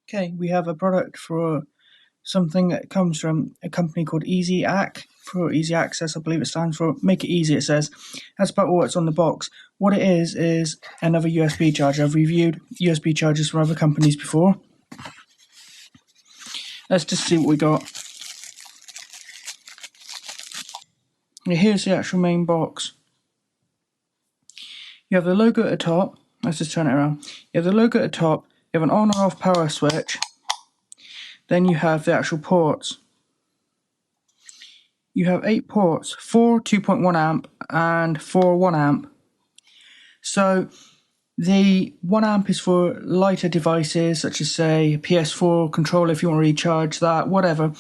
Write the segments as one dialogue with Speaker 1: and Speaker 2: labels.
Speaker 1: Okay, we have a product for something that comes from a company called EasyAcc. For Easy Access, I believe it stands for. Make it easy, it says. That's about what's on the box. What it is another USB charger. I've reviewed USB chargers from other companies before. Let's just see what we got. Here's the actual main box. You have the logo at the top. Let's just turn it around. You have the logo at the top. You have an on or off power switch. Then you have the actual ports. You have 8 ports, 4 2.1 amp and 4 1 amp. So the 1 amp is for lighter devices such as, say, a PS4 controller if you want to recharge that, whatever.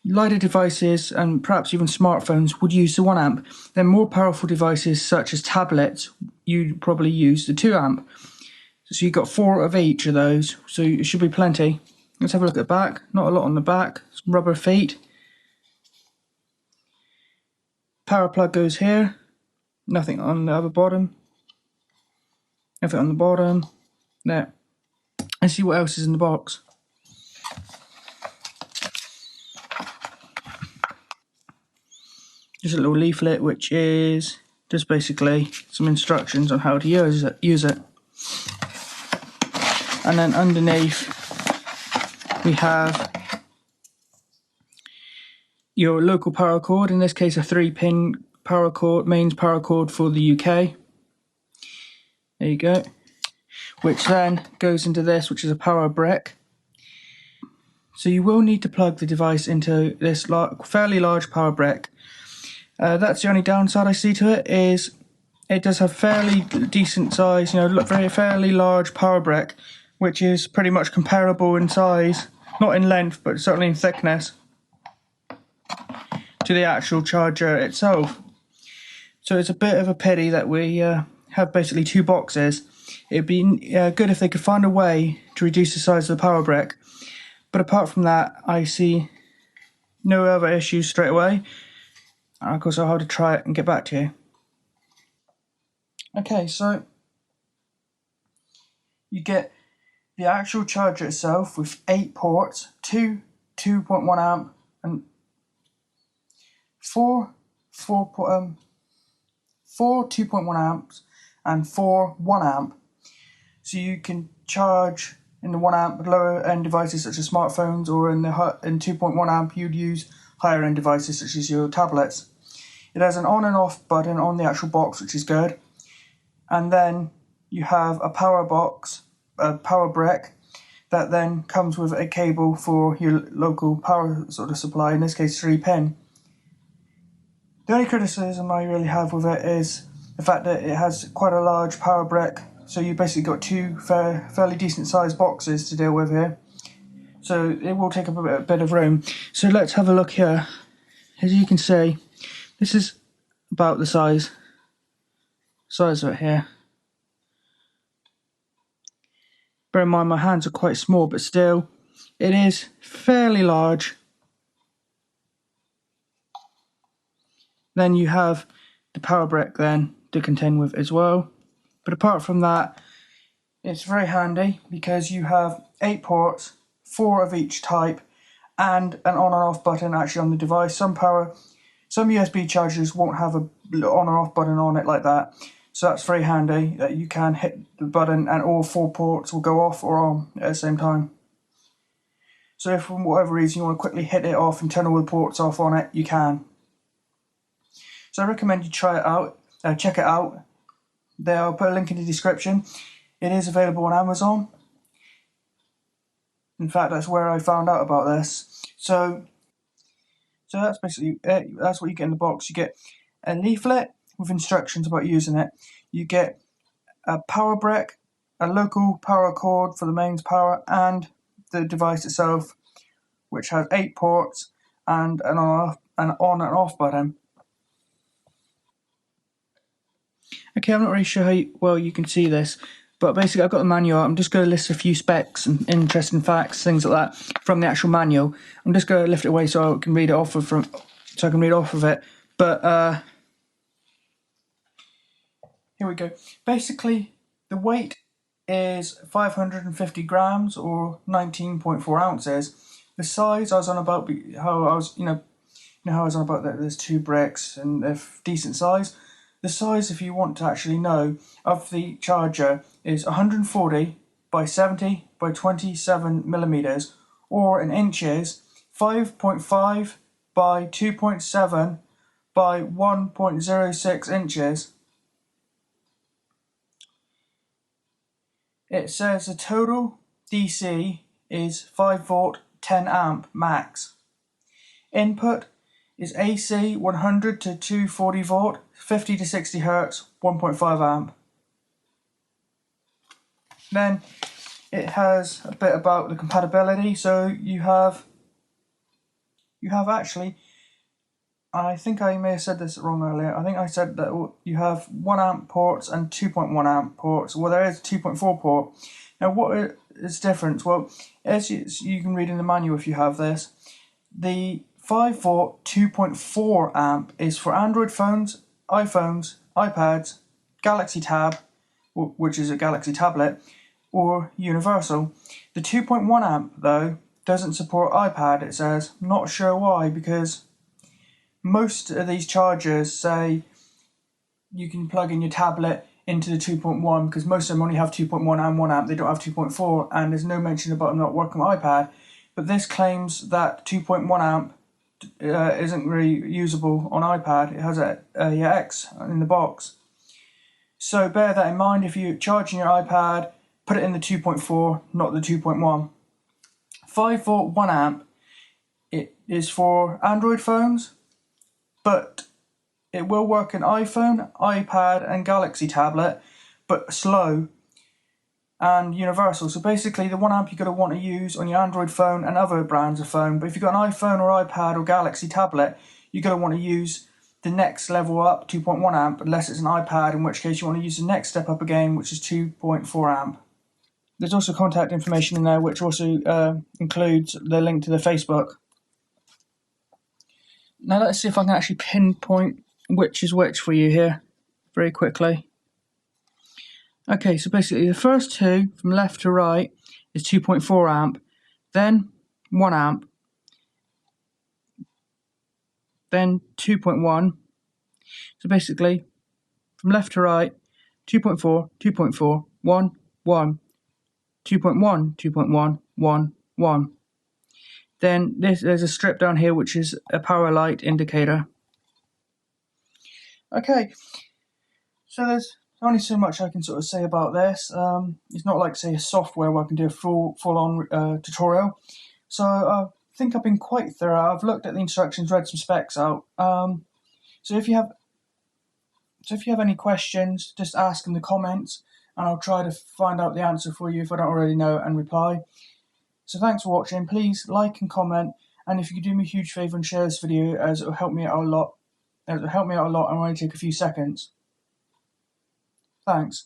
Speaker 1: Lighter devices and perhaps even smartphones would use the 1 amp. Then more powerful devices such as tablets, you'd probably use the 2 amp. So you've got 4 of each of those, so it should be plenty. Let's have a look at the back. Not a lot on the back. Some rubber feet. Power plug goes here. Nothing on the other bottom. Nothing on the bottom. There. Let's see what else is in the box. Just a little leaflet which is just basically some instructions on how to use it. And then underneath we have your local power cord, in this case a 3-pin power cord, mains power cord for the UK. There you go. Which then goes into this, which is a power brick. So you will need to plug the device into this fairly large power brick. That's the only downside I see to it, is it does have fairly decent size, fairly large power brick, which is pretty much comparable in size, not in length, but certainly in thickness, to the actual charger itself. So it's a bit of a pity that we have basically 2 boxes. It'd be good if they could find a way to reduce the size of the power brick. But apart from that, I see no other issues straight away. And of course, I'll have to try it and get back to you. Okay, so you get the actual charger itself with 8 ports, 2 2.1 amp and 4 2.1 amps and 4 1 amp. So you can charge in the 1 amp lower end devices such as smartphones, or in 2.1 amp you'd use higher end devices such as your tablets. It has an on and off button on the actual box, which is good. And then you have a power brick that then comes with a cable for your local power sort of supply, in this case 3-pin. The only criticism I really have with it is the fact that it has quite a large power brick, so you basically got 2 fairly decent sized boxes to deal with here. So it will take up a bit of room. So let's have a look here. As you can see, this is about the size of it here. Bear in mind my hands are quite small, but still, it is fairly large. Then you have the power brick then to contend with as well. But apart from that, it's very handy because you have 8 ports, 4 of each type, and an on and off button actually on the device. Some USB chargers won't have a on or off button on it like that. So that's very handy that you can hit the button and all 4 ports will go off or on at the same time. So if for whatever reason you want to quickly hit it off and turn all the ports off on it, you can. So I recommend you try it out, check it out. I'll put a link in the description. It is available on Amazon. In fact, that's where I found out about this. So that's basically it. That's what you get in the box. You get a leaflet with instructions about using it. You get a power brick, a local power cord for the mains power, and the device itself, which has 8 ports and an on and off button. Okay, I'm not really sure how well you can see this, but basically I've got the manual. I'm just going to list a few specs and interesting facts, things like that, from the actual manual. I'm just going to lift it away so I can read it off of it. But here we go. Basically, the weight is 550 grams or 19.4 ounces. The size I was on about, how I was, how I was on about that there's 2 bricks and they're decent size. The size, if you want to actually know, of the charger is 140 by 70 by 27 millimeters, or in inches, 5.5 by 2.7 by 1.06 inches. It says the total DC is 5 volt 10 amp max. Input is AC 100 to 240 volt, 50 to 60 hertz, 1.5 amp. Then it has a bit about the compatibility. So you have actually, I think I may have said this wrong earlier. I think I said that you have 1 amp ports and 2.1 amp ports. Well, there is a 2.4 port. Now, what is different? Well, as you can read in the manual if you have this, the 5 volt 2.4 amp is for Android phones, iPhones, iPads, Galaxy Tab, which is a Galaxy tablet, or Universal. The 2.1 amp, though, doesn't support iPad, it says. Not sure why, because most of these chargers say you can plug in your tablet into the 2.1, because most of them only have 2.1 and 1 amp, they don't have 2.4, and there's no mention about them not working with iPad. But this claims that 2.1 amp isn't really usable on iPad. It has a EasyAcc in the box. So bear that in mind if you're charging your iPad, put it in the 2.4, not the 2.1. 5 volt 1 amp, it is for Android phones, but it will work in iPhone, iPad and Galaxy tablet, but slow, and Universal. So basically the 1 amp you're going to want to use on your Android phone and other brands of phone, but if you've got an iPhone or iPad or Galaxy tablet, you're going to want to use the next level up, 2.1 amp, unless it's an iPad, in which case you want to use the next step up again, which is 2.4 amp. There's also contact information in there, which also includes the link to the Facebook. Now let's see if I can actually pinpoint which is which for you here, very quickly. Okay, so basically the first two, from left to right, is 2.4 amp, then 1 amp, then 2.1. So basically, from left to right, 2.4, 2.4, 1, 1, 2.1, 2.1, 1, 1. Then there's a strip down here which is a power light indicator. Okay, so there's only so much I can sort of say about this. It's not like, say, a software where I can do a full-on tutorial. So I think I've been quite thorough. I've looked at the instructions, read some specs out. So if you have any questions, just ask in the comments, and I'll try to find out the answer for you if I don't already know and reply. So thanks for watching. Please like and comment, and if you could do me a huge favour and share this video, as it will help me out a lot. It will help me out a lot and only take a few seconds. Thanks.